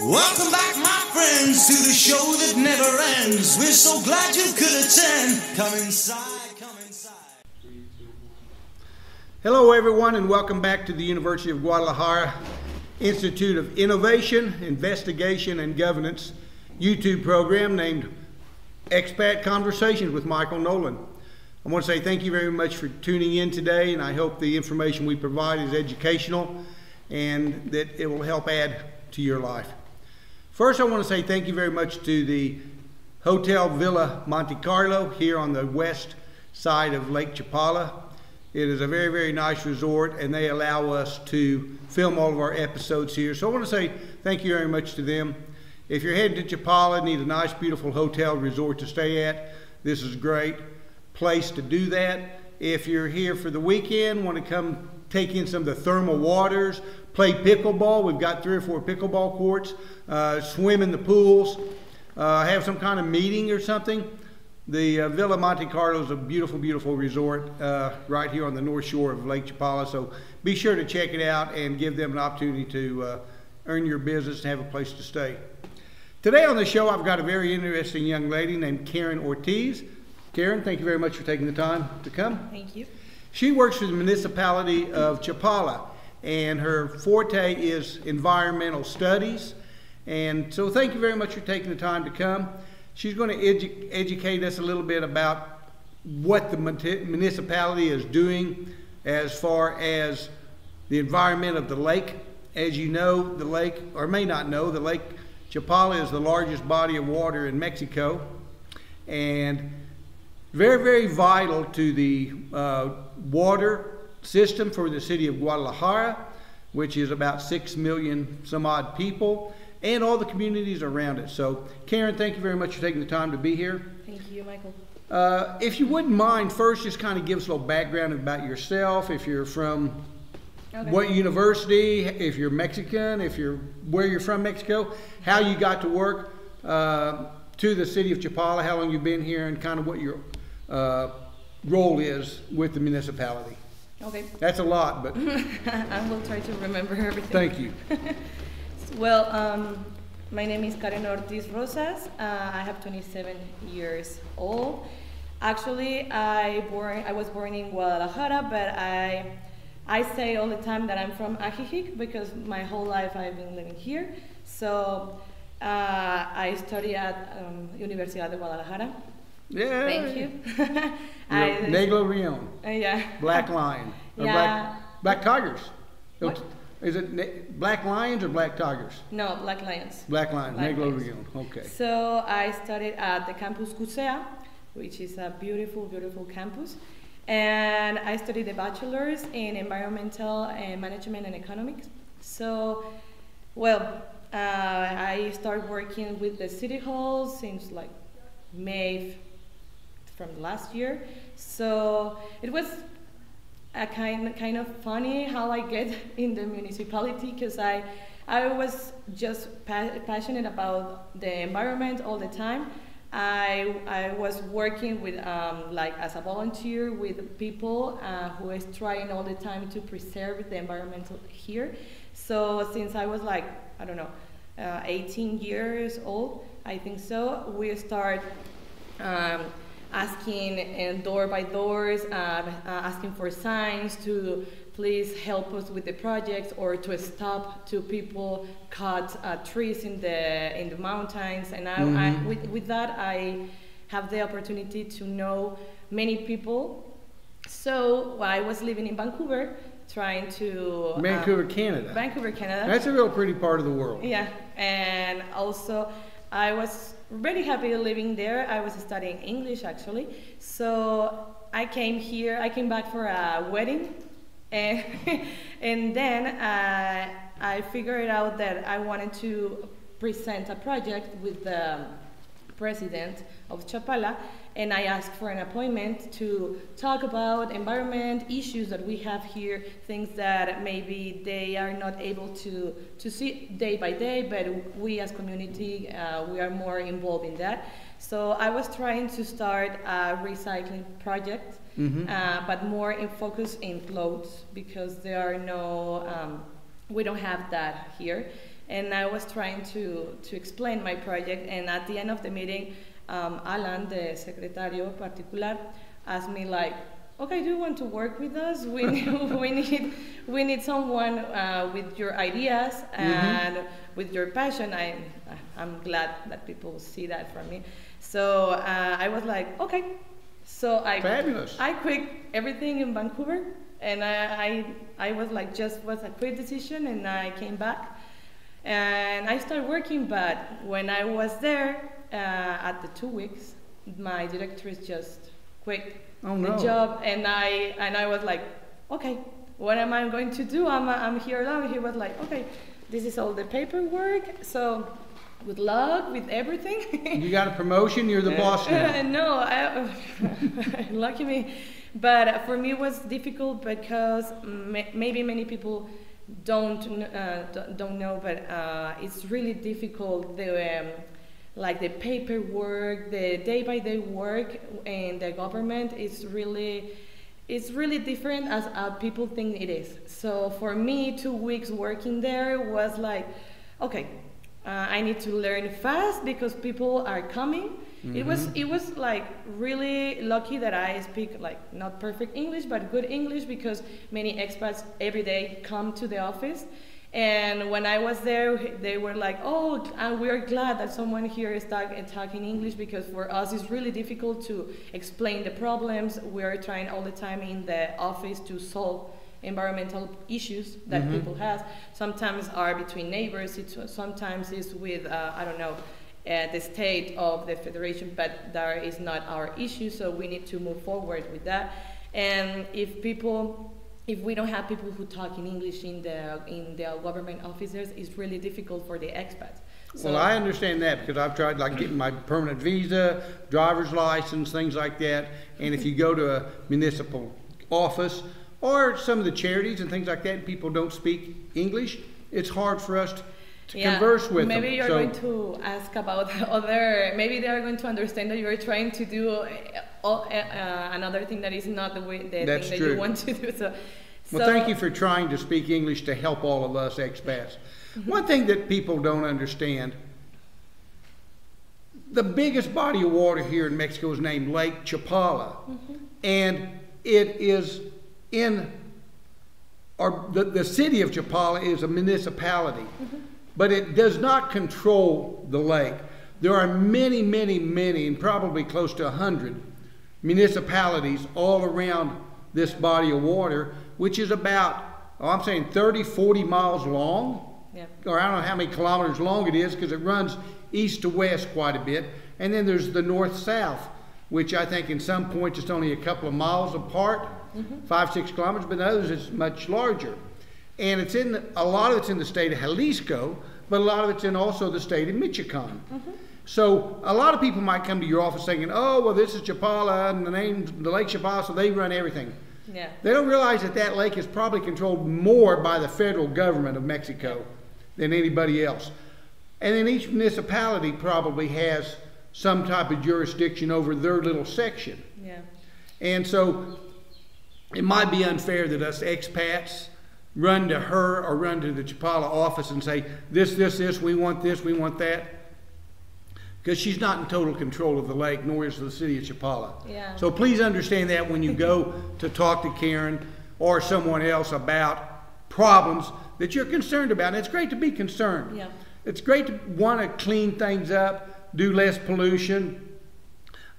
Welcome back, my friends, to the show that never ends. We're so glad you could attend. Come inside, come inside. Hello, everyone, and welcome back to the University of Guadalajara Institute of Innovation, Investigation, and Governance YouTube program named Expat Conversations with Michael Nolen. I want to say thank you very much for tuning in today, and I hope the information we provide is educational and that it will help add to your life. First, I want to say thank you very much to the Hotel Villa Monte Carlo here on the west side of Lake Chapala. It is a very, very nice resort, and they allow us to film all of our episodes here. So I want to say thank you very much to them. If you're heading to Chapala, need a nice, beautiful hotel resort to stay at, this is a great place to do that. If you're here for the weekend, want to come take in some of the thermal waters, play pickleball, we've got 3 or 4 pickleball courts, swim in the pools, have some kind of meeting or something. The Villa Monte Carlo is a beautiful, beautiful resort right here on the north shore of Lake Chapala. So be sure to check it out and give them an opportunity to earn your business and have a place to stay. Today on the show, I've got a very interesting young lady named Karen Ortiz. Karen, thank you very much for taking the time to come. Thank you. She works for the municipality of Chapala, and her forte is environmental studies. And so thank you very much for taking the time to come. She's going to educate us a little bit about what the municipality is doing as far as the environment of the lake. As you know, the lake, or may not know, the Lake Chapala is the largest body of water in Mexico, and very, very vital to the water system for the city of Guadalajara, which is about 6 million some odd people, and all the communities around it. So, Karen, thank you very much for taking the time to be here. Thank you, Michael. If you wouldn't mind, first just kind of give us a little background about yourself, if you're from what university, if you're Mexican, where you're from Mexico, how you got to work to the city of Chapala, how long you've been here, and kind of what your role is with the municipality. Okay. That's a lot, but I will try to remember everything. Thank you. Well, my name is Karen Ortiz Rosas. I have 27 years old. Actually, I was born in Guadalajara, but I say all the time that I'm from Ajijic because my whole life I've been living here. So I study at Universidad de Guadalajara. Yeah. Thank you. Negro Leon. Yeah. Black Lion. Or Yeah. Black Tigers. What? Is it Black Lions or Black Tigers? No, Black Lions. Black Lions. Black Negro Lions. Leon. Okay. So I studied at the campus Cusea, which is a beautiful, beautiful campus. And I studied a bachelor's in environmental management and economics. So, well, I started working with the city hall since like May from last year. So it was a kind of funny how I get in the municipality, because I was just passionate about the environment all the time. I was working with like as a volunteer with people who is trying all the time to preserve the environment here. So since I was like, I don't know, 18 years old, I think so, we start asking door by doors, asking for signs to please help us with the projects, or to stop to people cut trees in the mountains. And with that, I have the opportunity to know many people. So I was living in Vancouver, trying to... Vancouver, Canada. Vancouver, Canada. That's a real pretty part of the world. Yeah, and also I was really happy living there. I was studying English, actually. So I came here, I came back for a wedding. And then I figured out that I wanted to present a project with the president of Chapala, and I asked for an appointment to talk about environment issues that we have here, things that maybe they are not able to see day by day, but we as community, we are more involved in that. So I was trying to start a recycling project, but more in focus in clothes, because there are no, we don't have that here. and I was trying to explain my project. And at the end of the meeting, Alan, the secretario particular, asked me like, okay, do you want to work with us? We need someone with your ideas and with your passion. I'm glad that people see that from me. So I was like, okay. So I quit everything in Vancouver, and I was like, just was a quick decision, and I came back and I started working. But when I was there at the 2 weeks, my director just quit the job, and I was like, okay, what am I going to do? I'm here now. He was like, okay, this is all the paperwork, so good luck with everything. You got a promotion, you're the boss now. No, lucky me. But for me it was difficult because maybe many people don't know, but it's really difficult, like the paperwork, the day-by-day work in the government is really different as people think it is. So for me, 2 weeks working there was like, okay, I need to learn fast because people are coming. It was like really lucky that I speak like not perfect English, but good English, because many expats every day come to the office. And when I was there, they were like, oh, and we're glad that someone here is talking English, because for us it's really difficult to explain the problems. We're trying all the time in the office to solve environmental issues that people have. Sometimes are between neighbors, sometimes it's with, I don't know, the state of the federation, but that is not our issue, so we need to move forward with that. And if we don't have people who talk in English in the government offices, it's really difficult for the expats. So, well, I understand that, because I've tried like getting my permanent visa, driver's license, things like that. And if you go to a municipal office or some of the charities and things like that, and people don't speak English, it's hard for us to converse with them. Maybe you're going to ask about other, maybe they are going to understand that you're trying to do another thing that is not the thing that you want to do. Well, thank you for trying to speak English to help all of us expats. One thing that people don't understand, the biggest body of water here in Mexico is named Lake Chapala. And it is in, the city of Chapala is a municipality, but it does not control the lake. There are many, many, many, and probably close to 100 municipalities all around this body of water, which is about, I'm saying 30, 40 miles long, or I don't know how many kilometers long it is, because it runs east to west quite a bit. And then there's the north-south, which I think in some points it's only a couple of miles apart, 5, 6 kilometers, but in others it's much larger. And it's a lot of it's in the state of Jalisco, but a lot of it's in also the state of Michoacan. So a lot of people might come to your office thinking, oh, well, this is Chapala, and the Lake Chapala, so they run everything. They don't realize that that lake is probably controlled more by the federal government of Mexico than anybody else. And then each municipality probably has some type of jurisdiction over their little section. And so it might be unfair that us expats run to her or run to the Chapala office and say, this, we want that. Because she's not in total control of the lake, nor is the city of Chapala. So please understand that when you go to talk to Karen or someone else about problems that you're concerned about. And it's great to be concerned. It's great to want to clean things up, do less pollution,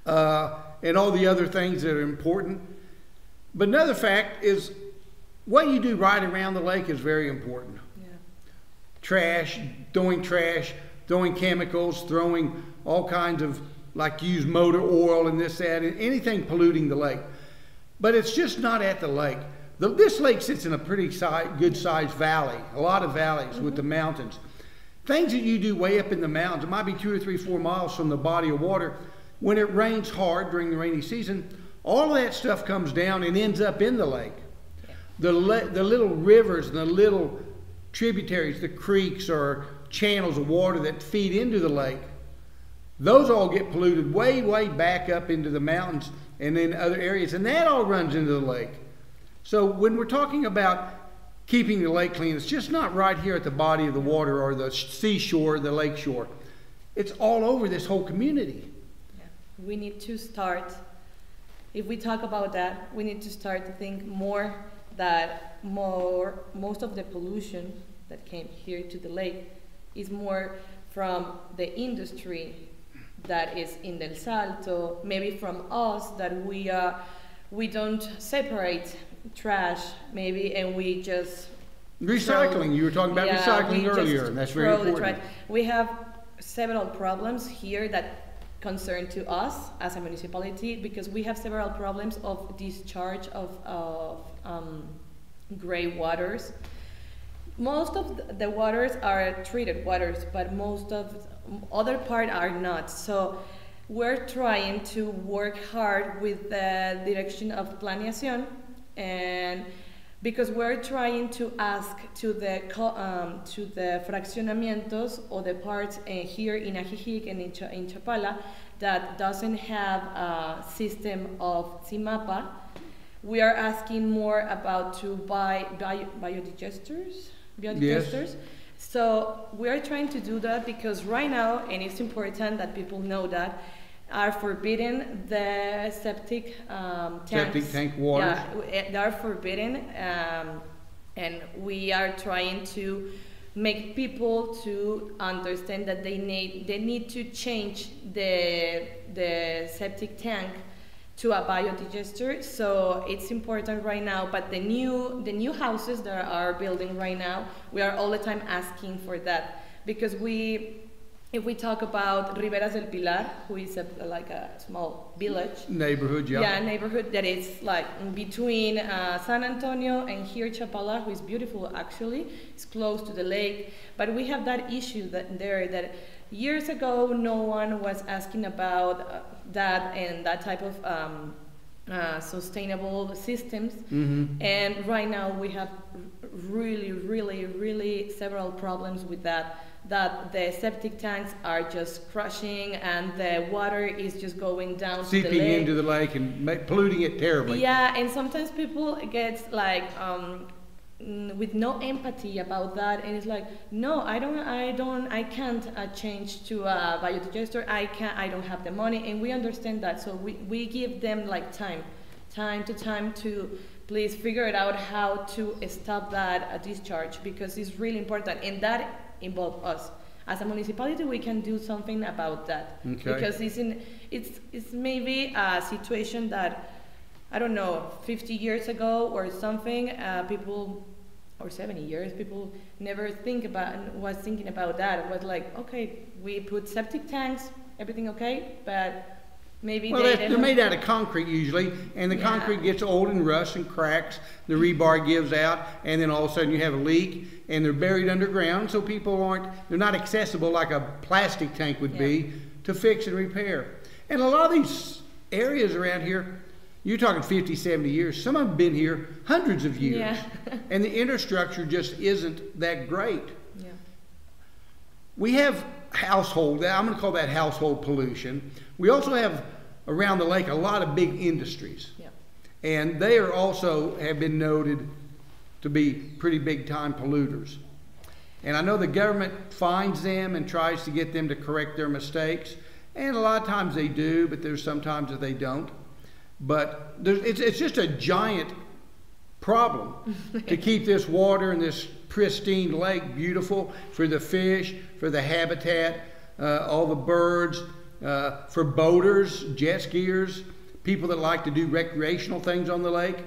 and all the other things that are important. But another fact is what you do right around the lake is very important. Trash, throwing chemicals, throwing all kinds of, like use motor oil and this, that, and anything polluting the lake. But it's just not at the lake. This lake sits in a pretty good sized valley, a lot of valleys with the mountains. Things that you do way up in the mountains, it might be 2 or 3, 4 miles from the body of water. When it rains hard during the rainy season, all of that stuff comes down and ends up in the lake. The little rivers and the little tributaries, the creeks or channels of water that feed into the lake, those all get polluted way, way back up into the mountains and in other areas, and that all runs into the lake. So when we're talking about keeping the lake clean. It's just not right here at the body of the water or the seashore, the lake shore. It's all over this whole community. Yeah. We need to start, if we talk about that, we need to start to think more that most of the pollution that came here to the lake is more from the industry that is in Del Salto, maybe from us that we don't separate trash maybe, and we just recycling. You were talking about recycling earlier, and that's very important. We have several problems here that concern to us as a municipality, because we have several problems of discharge of gray waters. Most of the waters are treated waters, but most of other part are not. So we're trying to work hard with the direction of Planeación, and because we're trying to ask to the fraccionamientos or the parts here in Ajijic and in Chapala that doesn't have a system of CIMAPA. We are asking more about to buy biodigesters. Yes. So we are trying to do that because right now, and it's important that people know that, are forbidden the septic tanks. Septic tank waters. Yeah, they are forbidden, and we are trying to make people to understand that they need to change the septic tank to a biodigester. So it's important right now, but the new houses that are building right now, we are all the time asking for that, because if we talk about Riberas del Pilar, who is like a small village. Neighborhood, yeah. Yeah, neighborhood that is like between San Antonio and here Chapala, who is beautiful actually. It's close to the lake, but we have that issue that years ago no one was asking about that and that type of sustainable systems. Mm-hmm. And right now we have really several problems with that the septic tanks are just crushing and the water is just going down seeping to the lake. Into the lake and polluting it terribly. Yeah, and sometimes people get like with no empathy about that, and it's like, no, I can't change to a biodigester. I don't have the money, and we understand that. So we give them like time to please figure it out how to stop that discharge, because it's really important, and that involves us as a municipality. We can do something about that. Okay. Because it's maybe a situation that, I don't know, 50 years ago or something, people, or 70 years, people never was thinking about that. It was like, okay, we put septic tanks, everything okay, but maybe they're made out of concrete usually, and the concrete gets old and rusts and cracks, the rebar gives out, and then all of a sudden you have a leak, and they're buried underground, so they're not accessible like a plastic tank would be to fix and repair. And a lot of these areas around here, you're talking 50, 70 years, some of them have been here hundreds of years, and the infrastructure just isn't that great. Yeah. We have I'm going to call that household pollution. We also have around the lake a lot of big industries, and they are also have been noted to be pretty big time polluters. And I know the government finds them and tries to get them to correct their mistakes, and a lot of times they do, but there's sometimes that they don't. But it's just a giant problem to keep this water and this pristine lake beautiful for the fish, for the habitat, all the birds, for boaters, jet skiers, people that like to do recreational things on the lake.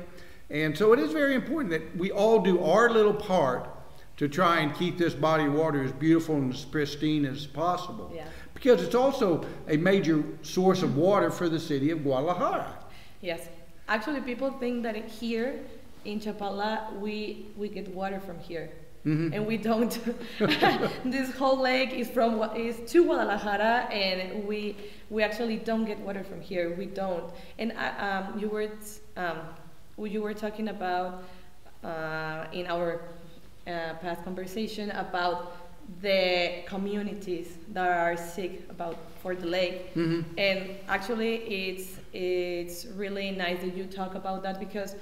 And so it is very important that we all do our little part to try and keep this body of water as beautiful and as pristine as possible. Yeah. Because it's also a major source of water for the city of Guadalajara. Yes. Actually, people think that here in Chapala, we get water from here. Mm-hmm. And we don't. This whole lake is to Guadalajara, and we actually don't get water from here. We don't. And you were talking about in our past conversation about the communities that are sick for the lake. Mm-hmm. And actually, it's really nice that you talk about that, because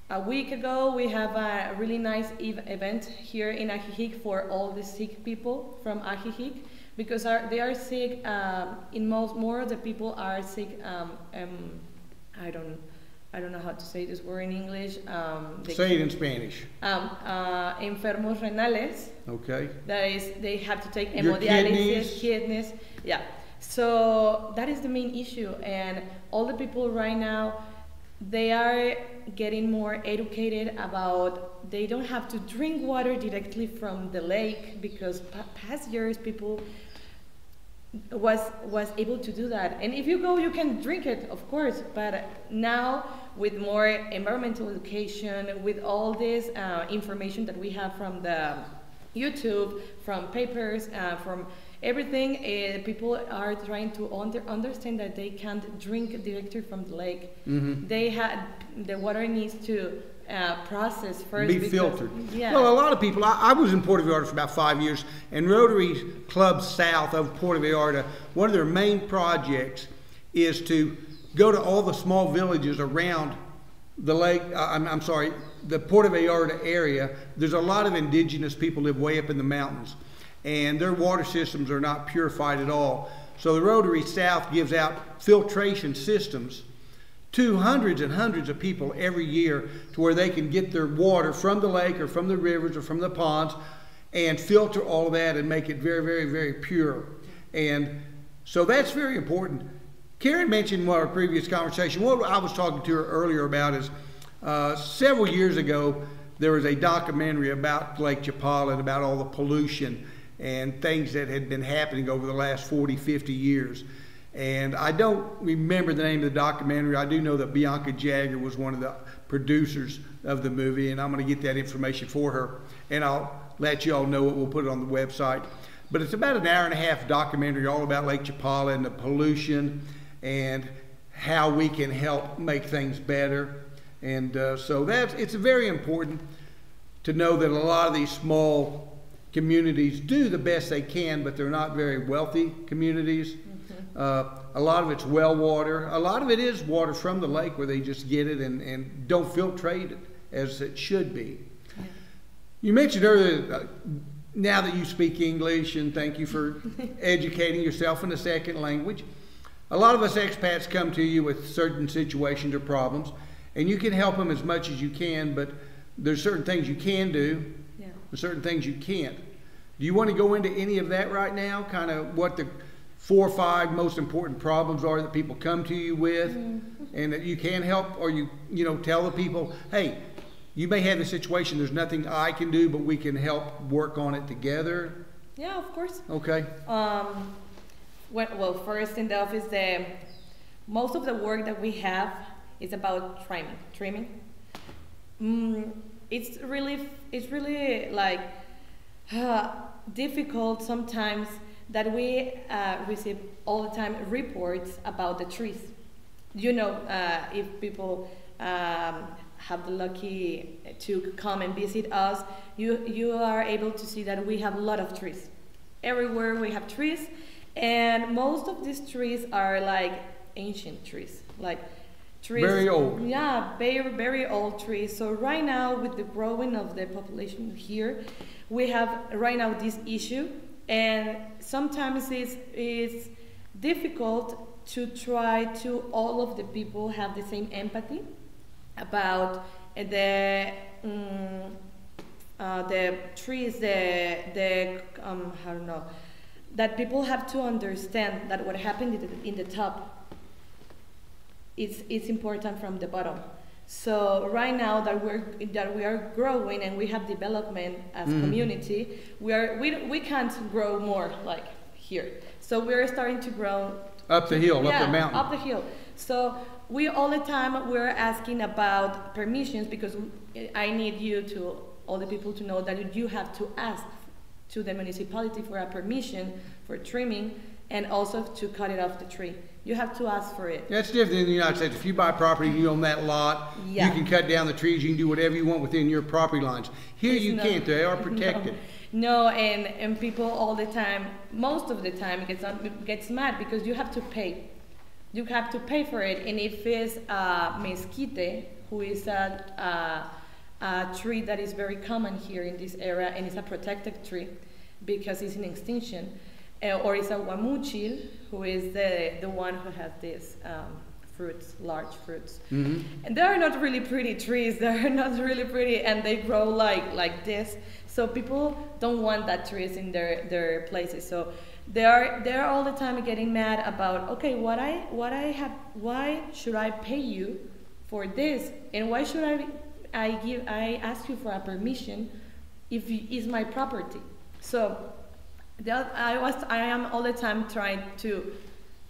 a week ago, we have a really nice event here in Ajijic for all the sick people from Ajijic, because they are sick. More of the people are sick. I don't know how to say this word in English. Say it in Spanish. Enfermos renales. Okay. That is, they have to take Your hemodialysis, kidneys. Yeah. So that is the main issue, and all the people right now, they are getting more educated about they don't have to drink water directly from the lake, because past years people was able to do that, and if you go you can drink it, of course, but now with more environmental education, with all this information that we have from the YouTube, from papers, from everything, people are trying to understand that they can't drink directly from the lake. Mm-hmm. The water needs to process first. Be filtered. Yeah. Well, a lot of people, I was in Puerto Vallarta for about 5 years, and Rotary Club South of Puerto Vallarta, one of their main projects is to go to all the small villages around the lake, the Puerto Vallarta area. There's a lot of indigenous people live way up in the mountains, and their water systems are not purified at all. So the Rotary South gives out filtration systems to hundreds and hundreds of people every year, to where they can get their water from the lake or from the rivers or from the ponds and filter all of that and make it very, very, very pure. And so that's very important. Karen mentioned in our previous conversation, what I was talking to her earlier about is several years ago there was a documentary about Lake Chapala and about all the pollution and things that had been happening over the last 40, 50 years. And I don't remember the name of the documentary. I do know that Bianca Jagger was one of the producers of the movie, and I'm going to get that information for her, and I'll let you all know it. We'll put it on the website. But it's about an hour-and-a-half documentary all about Lake Chapala and the pollution and how we can help make things better. And so it's very important to know that a lot of these small communities do the best they can, but they're not very wealthy communities. A lot of it's well water. A lot of it is water from the lake where they just get it and don't filtrate it as it should be. Yeah. You mentioned earlier, now that you speak English, and thank you for educating yourself in a second language, a lot of us expats come to you with certain situations or problems, and you can help them as much as you can, but there's certain things you can do, yeah, and certain things you can't. Do you want to go into any of that right now, kind of what the 4 or 5 most important problems are that people come to you with, and that you can help, or you tell the people, hey, you may have a situation, there's nothing I can do, but we can help work on it together? Yeah, of course. Okay. Well, first in the office, most of the work that we have is about trimming. It's really like difficult sometimes that we receive all the time reports about the trees. If people have the lucky to come and visit us, you are able to see that we have a lot of trees. Everywhere we have trees, and most of these trees are like ancient trees, like trees. Very old. Yeah, very, very old trees. So right now, with the growing of the population here, we have right now this issue. And sometimes it's difficult to try to all of the people have the same empathy about the trees, I don't know, that people have to understand that what happened in the top is important from the bottom. So right now that we are growing and we have development as community, we can't grow more like here. So we're starting to grow up the hill, up the mountain. Up the hill. So we all the time we're asking about permissions, because I need all the people to know that you have to ask to the municipality for a permission for trimming, and also to cut it off the tree. You have to ask for it. That's different in the United States. If you buy property and you own that lot, yeah, you can cut down the trees, you can do whatever you want within your property lines. Here you can't, they are protected. No, and people all the time, most of the time, gets mad because you have to pay. You have to pay for it, and if it's mesquite who is a tree that is very common here in this area, and it's a protected tree because it's in extinction. Or it's a guamuchil, who is the one who has these fruits, large fruits. Mm-hmm. And they are not really pretty trees. They're not really pretty, and they grow like this. So people don't want that trees in their places. So they're all the time getting mad about, okay, why should I pay you for this, and why should I ask you for a permission if it's my property? So I am all the time trying to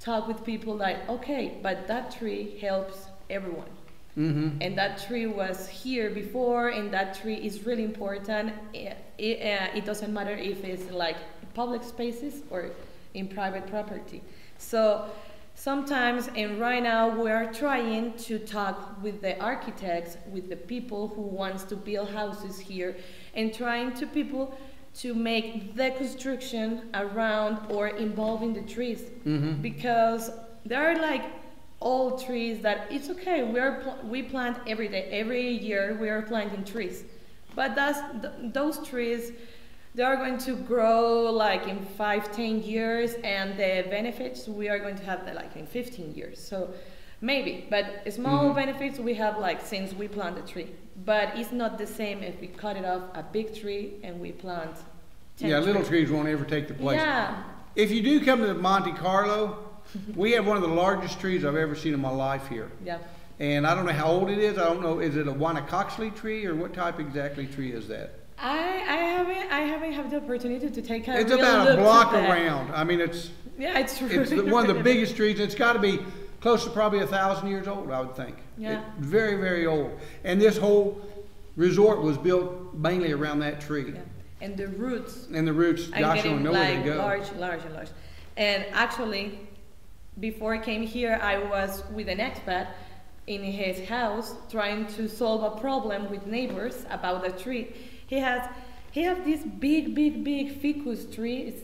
talk with people like, okay, but that tree helps everyone. Mm-hmm. And that tree was here before, and that tree is really important. It doesn't matter if it's like public spaces or in private property. So sometimes, and right now, we are trying to talk with the architects, with the people who wants to build houses here, and trying to people to make the construction around or involving the trees. Mm-hmm. Because there are like old trees that it's okay, we plant every day, every year we are planting trees, but those trees, they are going to grow like in 5-10 years, and the benefits we are going to have like in 15 years. So maybe, but small benefits we have like since we plant the tree. But it's not the same if we cut it off a big tree and we plant 10 Yeah, little trees won't ever take the place. Yeah. If you do come to Monte Carlo, we have one of the largest trees I've ever seen in my life here. Yeah. And I don't know how old it is. I don't know, is it a Wanacoxley tree, or what type exactly tree is that? I haven't had the opportunity to take a It's real about a look block to that. around. I mean, it's one of the biggest trees. It's got to be close to probably 1,000 years old, I would think. Yeah. Very, very old. And this whole resort was built mainly around that tree. Yeah. And the roots. And the roots, are gosh, I getting don't know where like they go. large. And actually, before I came here, I was with an expat in his house trying to solve a problem with neighbors about the tree. He has this big ficus tree.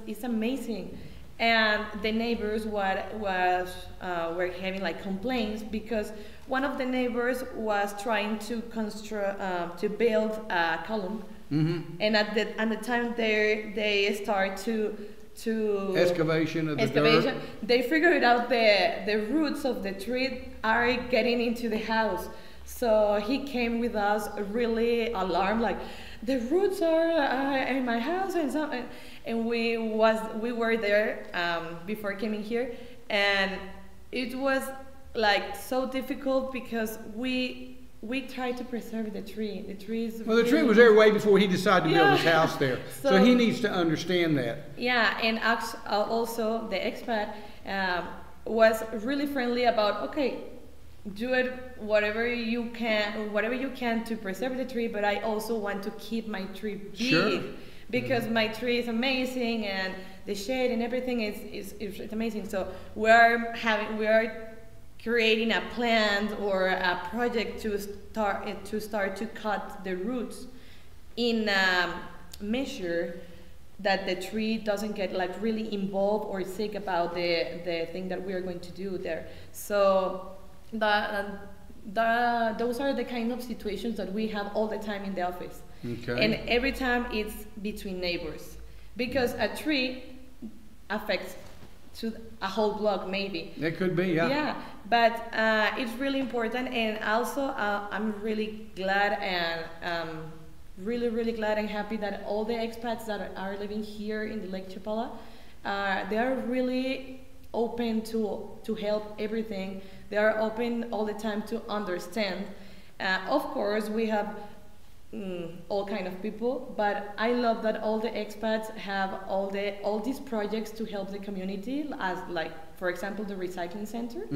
It's amazing. And the neighbors were having like complaints because one of the neighbors was trying to build a column. Mm-hmm. And at the time they start to Excavation of the dirt. They figured out the roots of the tree are getting into the house. So he came with us really alarmed, like the roots are in my house and we were there before coming here, and it was like so difficult because we tried to preserve the tree. The tree is Well, the tree was there way before he decided to build his house there. So he needs to understand that. Yeah, and also the expat was really friendly about, okay, do it whatever you can to preserve the tree, but I also want to keep my tree big. Sure. Because my tree is amazing and the shade and everything is amazing. So we are creating a plan or a project to start to cut the roots in a measure that the tree doesn't get like really involved or sick about the thing that we are going to do there. So those are the kind of situations that we have all the time in the office. Okay. And every time it's between neighbors, because a tree affects to a whole block maybe. It could be, yeah. Yeah, but it's really important, and also I'm really glad and really glad and happy that all the expats that are living here in the Lake Chapala, they are really open to help everything. They are open all the time to understand. Of course, we have all kind of people, but I love that all the expats have all these projects to help the community, as like, for example, the recycling center,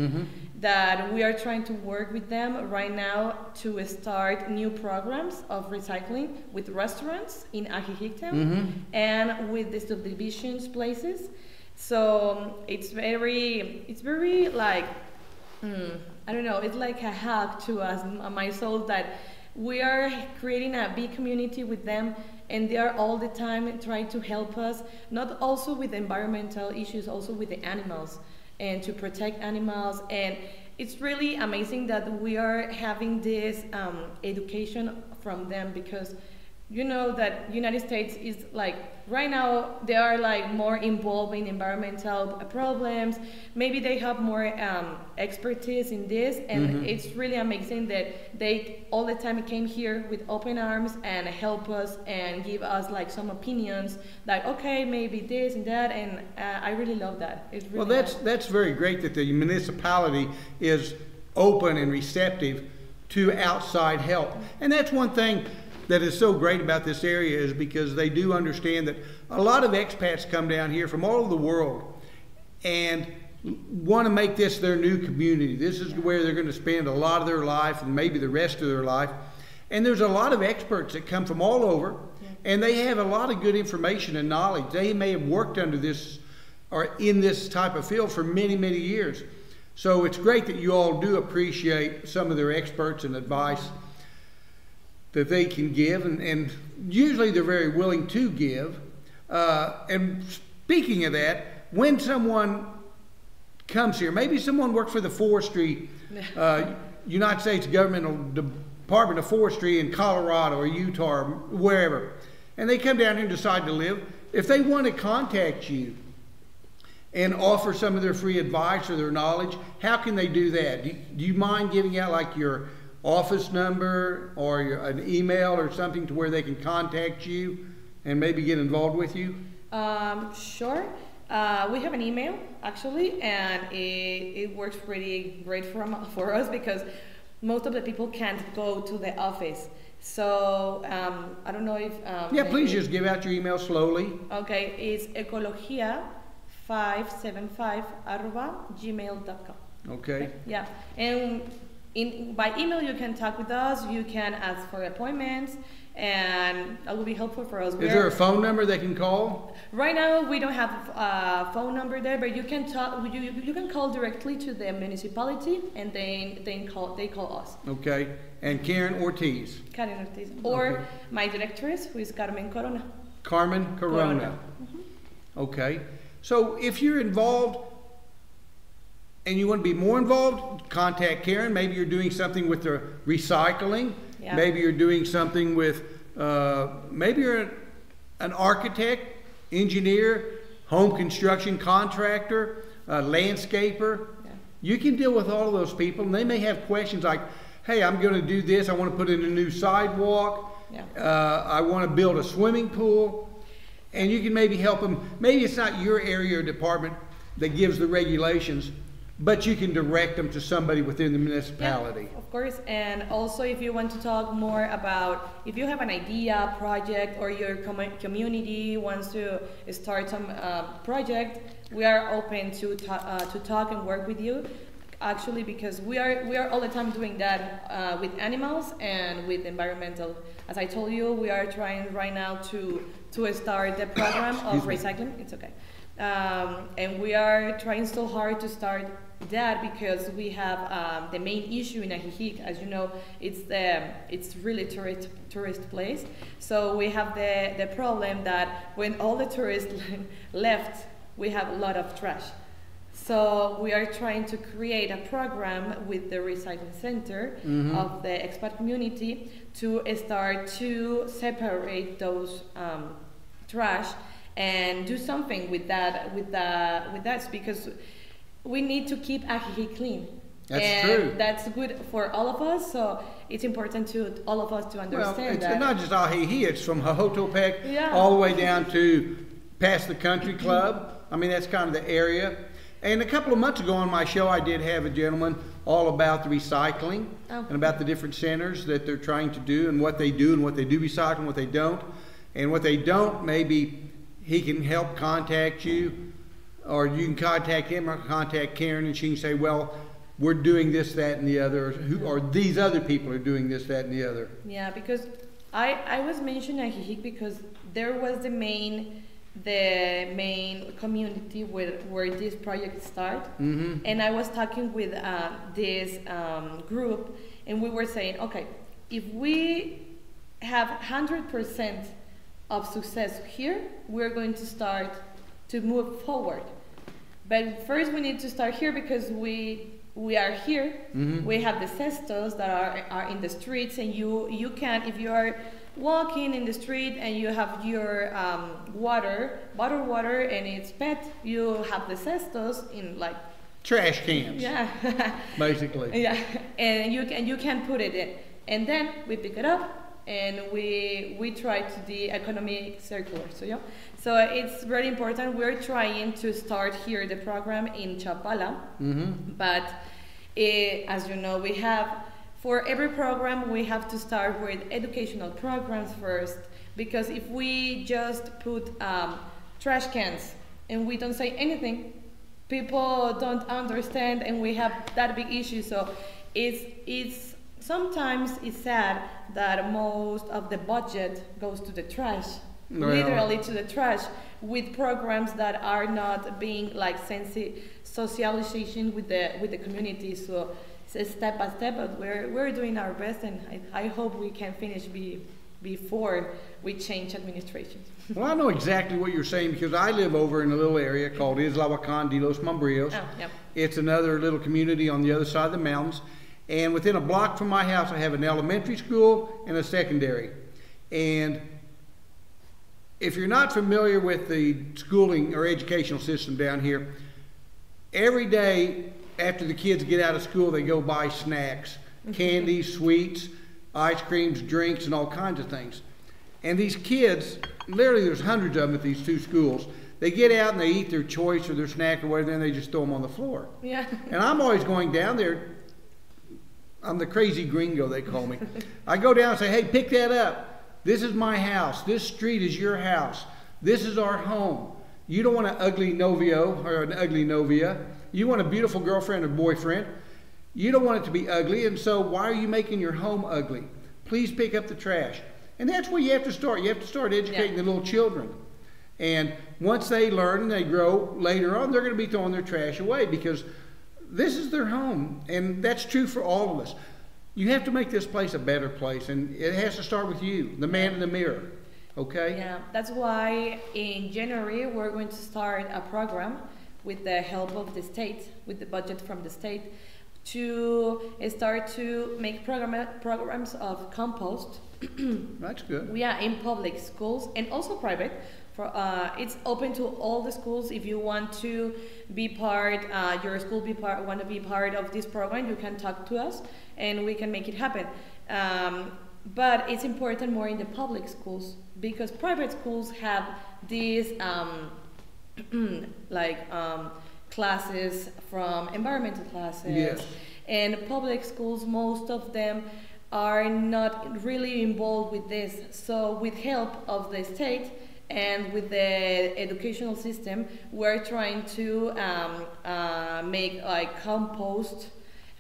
that we are trying to work with them right now to start new programs of recycling with restaurants in Ajijic town and with the subdivisions places. So it's very like, I don't know, it's like a hug to us, my soul, that we are creating a big community with them, and they are all the time trying to help us, not also with environmental issues, also with the animals, and to protect animals. And it's really amazing that we are having this education from them, because you know that United States is like right now they are like more involved in environmental problems. Maybe they have more expertise in this, and it's really amazing that they all the time came here with open arms and help us and give us like some opinions, like okay, maybe this and that, and I really love that. It's really well, that's very great that the municipality is open and receptive to outside help, and that's one thing that is so great about this area, is because they do understand that a lot of expats come down here from all over the world and want to make this their new community. This is where they're going to spend a lot of their life and maybe the rest of their life. And there's a lot of experts that come from all over, and they have a lot of good information and knowledge. They may have worked under this or in this type of field for many, many years. So it's great that you all do appreciate some of their experts and advice that they can give, and usually they're very willing to give. And speaking of that, when someone comes here, maybe someone works for the forestry, United States governmental Department of Forestry in Colorado or Utah or wherever, and they come down here and decide to live, if they want to contact you and offer some of their free advice or their knowledge, how can they do that? Do you mind giving out like your office number or an email or something to where they can contact you and maybe get involved with you? Sure. We have an email actually, and it works pretty great for us because most of the people can't go to the office. So I don't know if yeah, please just give out your email slowly. Okay, it's ecologia575@gmail.com. Okay. Yeah, and by email you can talk with us, you can ask for appointments, and that will be helpful for us. Is there a phone number they can call? Right now we don't have a phone number there, but you can talk. You can call directly to the municipality, and they call us. Okay, and Karen Ortiz. Karen Ortiz, or my directress, who is Carmen Corona. Carmen Corona. Okay, so if you're involved and you want to be more involved, contact Karen. Maybe you're doing something with the recycling. Yeah. Maybe you're doing something with, maybe you're an architect, engineer, home construction contractor, landscaper. Yeah. You can deal with all of those people, and they may have questions like, hey, I'm going to do this. I want to put in a new sidewalk. Yeah. I want to build a swimming pool. And you can maybe help them. Maybe it's not your area or department that gives the regulations, but you can direct them to somebody within the municipality. Yeah, of course, and also if you want to talk more about, if you have an idea, project, or your community wants to start some project, we are open to talk and work with you. Actually, because we are all the time doing that with animals and with environmental. As I told you, we are trying right now to start the program of recycling. It's okay. And we are trying so hard to start that because we have the main issue in Ajijic, as you know, it's really tourist place. So we have the problem that when all the tourists left, we have a lot of trash. So we are trying to create a program with the recycling center of the expat community to start to separate those trash and do something with that because we need to keep Ajijic clean. That's true. That's good for all of us. So it's important to all of us to understand that. It's not just Ajijic; it's from Jojotopec all the way down to past the country club. I mean, that's kind of the area. And a couple of months ago on my show, I did have a gentleman all about the recycling and about the different centers that they're trying to do and what they do recycle and what they don't. And what they don't, maybe he can help contact you, or you can contact him or contact Karen, and she can say, well, we're doing this, that, and the other, or these other people are doing this, that, and the other. Yeah, because I was mentioning Ajijic because there was the main community where this project started, and I was talking with this group, and we were saying, okay, if we have 100% of success here, we're going to start to move forward. But first we need to start here because we we are here. We have the cestos that are in the streets, and you can, if you are walking in the street and you have your bottled water, and it's PET, you have the cestos in like trash cans. Yeah. Basically. Yeah, and you can put it in, and then we pick it up and we try to the economic circular. So it's very important. We're trying to start here the program in Chapala, but as you know, we have, for every program we have to start with educational programs first, because if we just put trash cans and we don't say anything, people don't understand, and we have that big issue. So it's sometimes it's sad that most of the budget goes to the trash, literally to the trash, with programs that are not being like socialization with the community. So it's step by step, but we're doing our best, and I hope we can finish before we change administration. Well, I know exactly what you're saying, because I live over in a little area called Isla Huacán de los Mombrillos. Oh, yep. It's another little community on the other side of the mountains. And within a block from my house, I have an elementary school and a secondary. And if you're not familiar with the schooling or educational system down here, every day after the kids get out of school, they go buy snacks, candy, sweets, ice creams, drinks, and all kinds of things. And these kids, literally there's hundreds of them at these two schools, they get out and they eat their choice or their snack or whatever, then they just throw them on the floor. Yeah. And I'm always going down there. I'm the crazy gringo, they call me. I go down and say, hey, pick that up. This is my house. This street is your house. This is our home. You don't want an ugly novio or an ugly novia. You want a beautiful girlfriend or boyfriend. You don't want it to be ugly, and so why are you making your home ugly? Please pick up the trash. And that's where you have to start. You have to start educating the little children. And once they learn and they grow later on, they're going to be throwing their trash away, because this is their home, and that's true for all of us. You have to make this place a better place, and it has to start with you, the man in the mirror, okay? Yeah, that's why in January we're going to start a program with the help of the state, with the budget from the state, to start to make programs of compost. That's good. Yeah, in public schools and also private. It's open to all the schools. If you want to be part, your school want to be part of this program, you can talk to us and we can make it happen. But it's important more in the public schools, because private schools have these classes from environmental classes. Yes. And public schools, most of them are not really involved with this. So with help of the state and with the educational system, we're trying to make like compost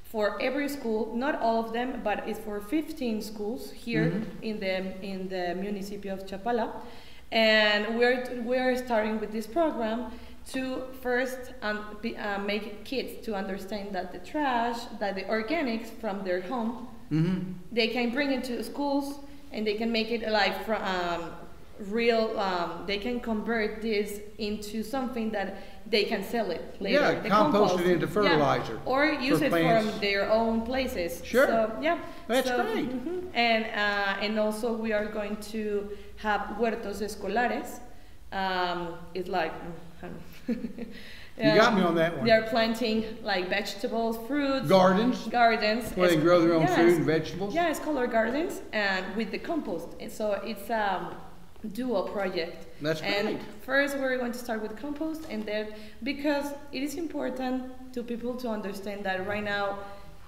for every school, not all of them, but it's for 15 schools here in the municipality of Chapala. And we're starting with this program to first make kids to understand that the trash, that the organics from their home, they can bring it to schools, and they can make it like they can convert this into something that they can sell it later. Yeah, compost it into fertilizer. Yeah. Or use it plants. from their own places. Sure. So, yeah. That's great. And also we are going to have huertos escolares. It's like, you got me on that one. They're planting like vegetables, fruits. Gardens. Where they grow their own food and vegetables. Yeah, it's colored gardens, and with the compost. And so it's duo project. That's great. And first we're going to start with compost, and then, because it is important to people to understand that right now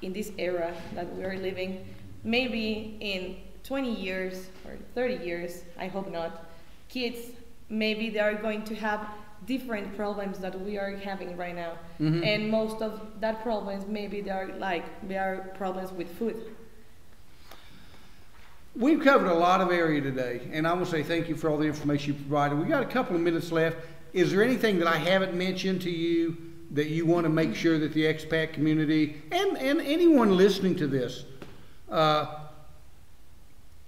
in this era that we are living, maybe in 20 years or 30 years, I hope not, kids, maybe they are going to have different problems that we are having right now. And most of that problems, maybe they are problems with food. We've covered a lot of area today, and I want to say thank you for all the information you provided. We got a couple of minutes left. Is there anything that I haven't mentioned to you that you want to make sure that the expat community and anyone listening to this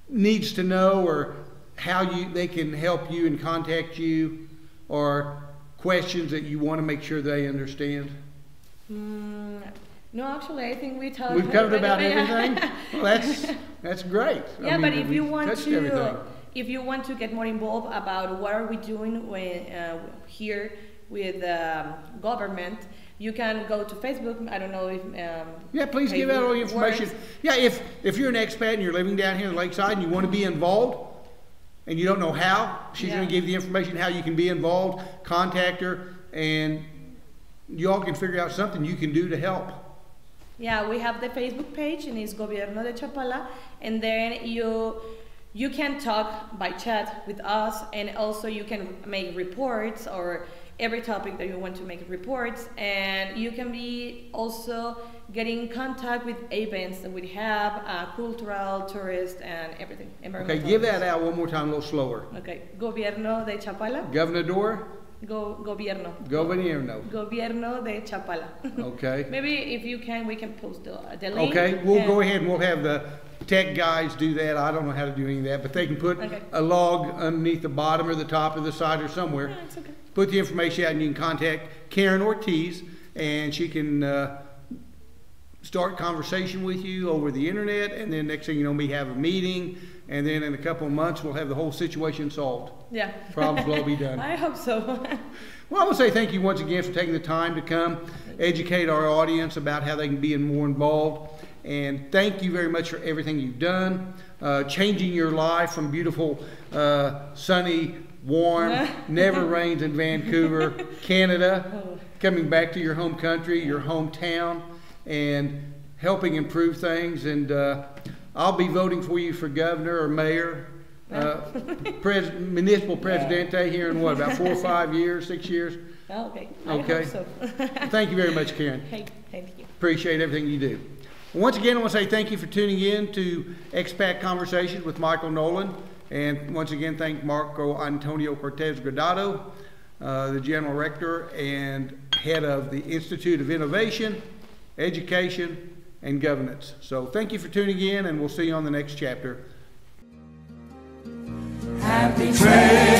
needs to know, or how they can help you and contact you, or questions that you want to make sure they understand? No, actually, I think we talked. We've covered about everything. Well, that's great. Yeah, but if you want everything. if you want to get more involved about what are we doing here with government, you can go to Facebook. I don't know if yeah, please give out all the information. works. Yeah, if you're an expat and you're living down here in the lakeside and you want to be involved and you don't know how, she's going to give you the information how you can be involved. Contact her, and you all can figure out something you can do to help. Yeah, we have the Facebook page, and it's Gobierno de Chapala, and then you can talk by chat with us, and also you can make reports or every topic that you want to make reports, and you can be also getting in contact with events that we have, cultural, tourist, and everything. Okay, give that out one more time, a little slower. Okay, Gobierno de Chapala. Governador? Gobierno. Gobierno de Chapala. Okay. Maybe if you can, we can post the link. Okay, we'll go ahead and we'll have the tech guys do that. I don't know how to do any of that, but they can put a log underneath the bottom or the top or the side or somewhere. Yeah, it's okay. Put the information out, and you can contact Karen Ortiz, and she can start conversation with you over the internet, and then next thing you know, we have a meeting, and then in a couple of months we'll have the whole situation solved. Yeah. Problems will all be done. I hope so. Well, I want to say thank you once again for taking the time to come educate our audience about how they can be more involved. And thank you very much for everything you've done, changing your life from beautiful, sunny, warm, never rains in Vancouver, Canada, coming back to your home country, your hometown, and helping improve things. And I'll be voting for you for governor or mayor, municipal presidente here in what, about 4 or 5 years, 6 years? Oh, okay. Okay. I hope so. Thank you very much, Karen. Hey, thank you. Appreciate everything you do. Once again, I want to say thank you for tuning in to Expat Conversations with Michael Nolen. And once again, thank Marco Antonio Cortez Gradado, the General Rector and Head of the Institute of Innovation, Education, and Governance. So thank you for tuning in, and we'll see you on the next chapter. Happy trail.